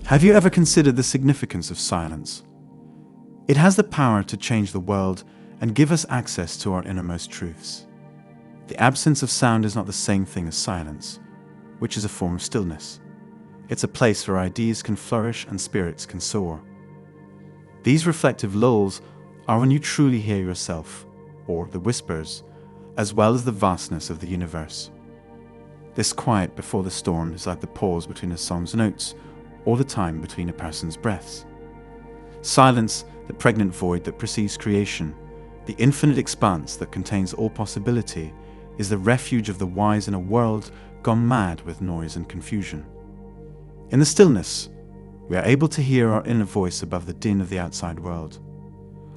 Have you ever considered the significance of silence? It has the power to change the world and give us access to our innermost truths. The absence of sound is not the same thing as silence, which is a form of stillness. It's a place where ideas can flourish and spirits can soar. These reflective lulls are when you truly hear yourself, or the whispers, as well as the vastness of the universe. This quiet before the storm is like the pause between a song's notes, or the time between a person's breaths. Silence, the pregnant void that precedes creation, the infinite expanse that contains all possibility, is the refuge of the wise in a world gone mad with noise and confusion. In the stillness, we are able to hear our inner voice above the din of the outside world.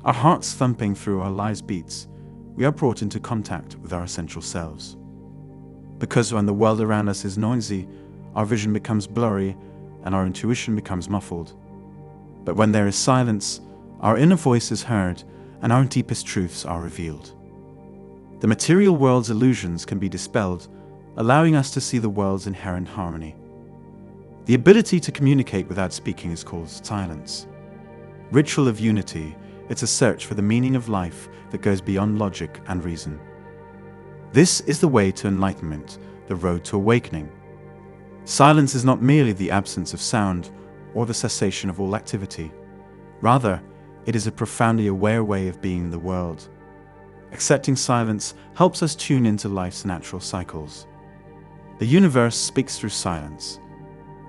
Our hearts thumping through our lives' beats, we are brought into contact with our essential selves. Because when the world around us is noisy, our vision becomes blurry and our intuition becomes muffled. But when there is silence, our inner voice is heard and our deepest truths are revealed. The material world's illusions can be dispelled, allowing us to see the world's inherent harmony. The ability to communicate without speaking is called silence. Ritual of unity, it's a search for the meaning of life that goes beyond logic and reason. This is the way to enlightenment, the road to awakening. Silence is not merely the absence of sound or the cessation of all activity. Rather, it is a profoundly aware way of being in the world. Accepting silence helps us tune into life's natural cycles. The universe speaks through silence.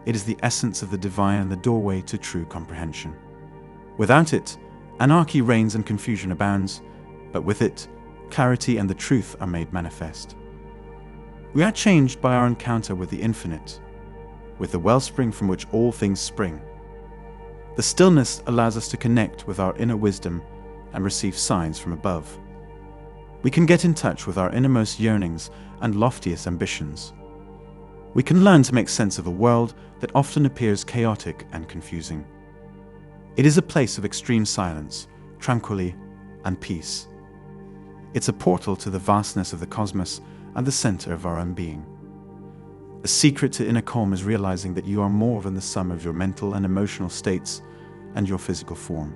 It is the essence of the divine and the doorway to true comprehension. Without it, anarchy reigns and confusion abounds, but with it, clarity and the truth are made manifest. We are changed by our encounter with the infinite, with the wellspring from which all things spring. The stillness allows us to connect with our inner wisdom and receive signs from above. We can get in touch with our innermost yearnings and loftiest ambitions. We can learn to make sense of a world that often appears chaotic and confusing. It is a place of extreme silence, tranquility, and peace. It's a portal to the vastness of the cosmos and the center of our own being. A secret to inner calm is realizing that you are more than the sum of your mental and emotional states and your physical form.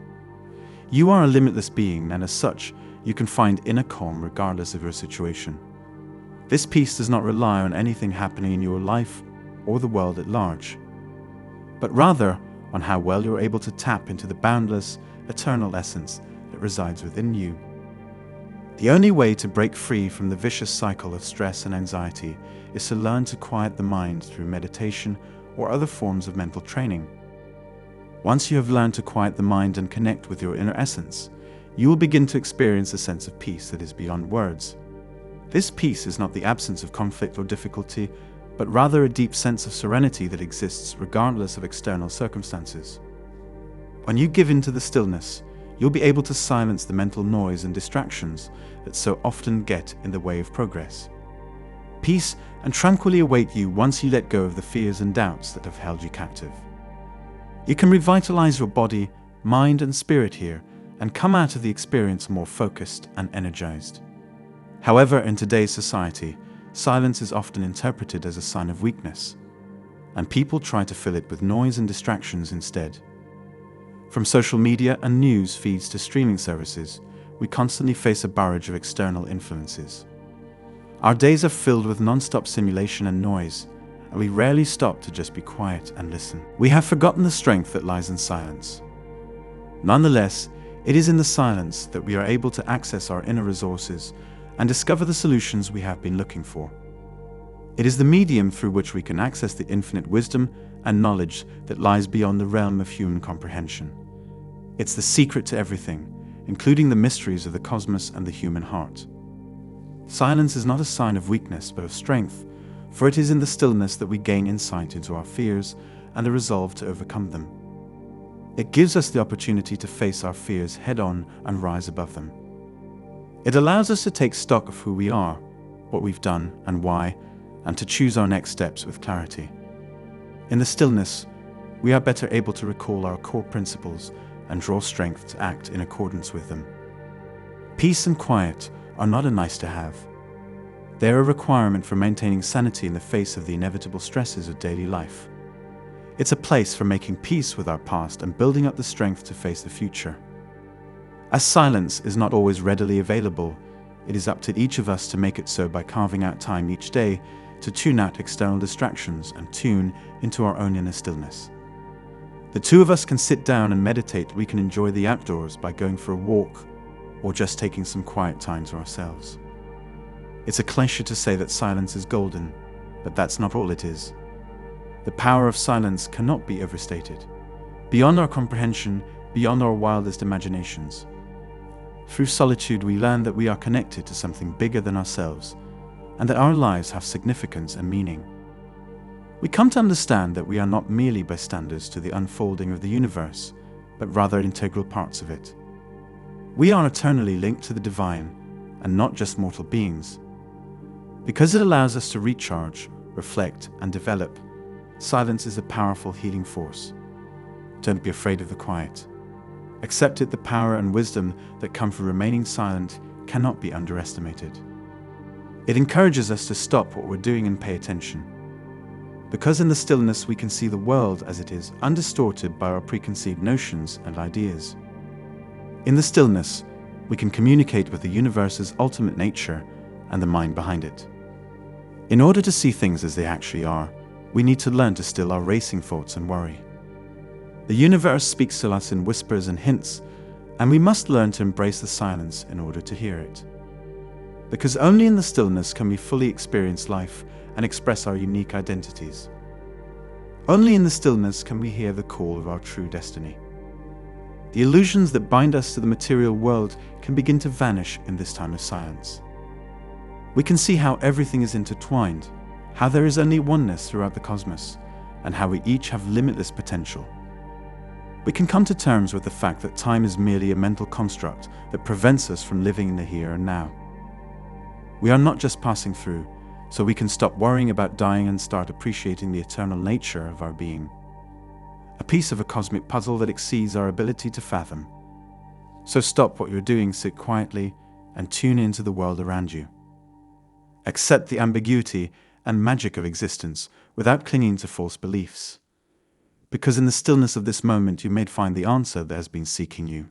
You are a limitless being, and as such, you can find inner calm regardless of your situation. This peace does not rely on anything happening in your life or the world at large, but rather on how well you're able to tap into the boundless, eternal essence that resides within you. The only way to break free from the vicious cycle of stress and anxiety is to learn to quiet the mind through meditation or other forms of mental training. Once you have learned to quiet the mind and connect with your inner essence, you will begin to experience a sense of peace that is beyond words. This peace is not the absence of conflict or difficulty, but rather a deep sense of serenity that exists regardless of external circumstances. When you give in to the stillness, you'll be able to silence the mental noise and distractions that so often get in the way of progress. Peace and tranquility await you once you let go of the fears and doubts that have held you captive. You can revitalize your body, mind, and spirit here and come out of the experience more focused and energized. However, in today's society, silence is often interpreted as a sign of weakness, and people try to fill it with noise and distractions instead. From social media and news feeds to streaming services, we constantly face a barrage of external influences. Our days are filled with non-stop stimulation and noise, and we rarely stop to just be quiet and listen. We have forgotten the strength that lies in silence. Nonetheless, it is in the silence that we are able to access our inner resources and discover the solutions we have been looking for. It is the medium through which we can access the infinite wisdom and knowledge that lies beyond the realm of human comprehension. It's the secret to everything, including the mysteries of the cosmos and the human heart. Silence is not a sign of weakness, but of strength, for it is in the stillness that we gain insight into our fears and the resolve to overcome them. It gives us the opportunity to face our fears head-on and rise above them. It allows us to take stock of who we are, what we've done and why, and to choose our next steps with clarity. In the stillness, we are better able to recall our core principles and draw strength to act in accordance with them. Peace and quiet are not a nice to have. They are a requirement for maintaining sanity in the face of the inevitable stresses of daily life. It's a place for making peace with our past and building up the strength to face the future. As silence is not always readily available, it is up to each of us to make it so by carving out time each day to tune out external distractions and tune into our own inner stillness. The two of us can sit down and meditate. We can enjoy the outdoors by going for a walk or just taking some quiet time to ourselves. It's a cliche to say that silence is golden, but that's not all it is. The power of silence cannot be overstated, beyond our comprehension, beyond our wildest imaginations. Through solitude, we learn that we are connected to something bigger than ourselves, and that our lives have significance and meaning. We come to understand that we are not merely bystanders to the unfolding of the universe, but rather integral parts of it. We are eternally linked to the divine, and not just mortal beings. Because it allows us to recharge, reflect, and develop, silence is a powerful healing force. Don't be afraid of the quiet. Accept it. The power and wisdom that come from remaining silent cannot be underestimated. It encourages us to stop what we're doing and pay attention. Because in the stillness we can see the world as it is, undistorted by our preconceived notions and ideas. In the stillness, we can communicate with the universe's ultimate nature and the mind behind it. In order to see things as they actually are, we need to learn to still our racing thoughts and worry. The universe speaks to us in whispers and hints, and we must learn to embrace the silence in order to hear it. Because only in the stillness can we fully experience life and express our unique identities. Only in the stillness can we hear the call of our true destiny. The illusions that bind us to the material world can begin to vanish in this time of silence. We can see how everything is intertwined, how there is only oneness throughout the cosmos, and how we each have limitless potential. We can come to terms with the fact that time is merely a mental construct that prevents us from living in the here and now. We are not just passing through, so we can stop worrying about dying and start appreciating the eternal nature of our being. A piece of a cosmic puzzle that exceeds our ability to fathom. So stop what you're doing, sit quietly, and tune into the world around you. Accept the ambiguity and magic of existence without clinging to false beliefs. Because in the stillness of this moment, you may find the answer that has been seeking you.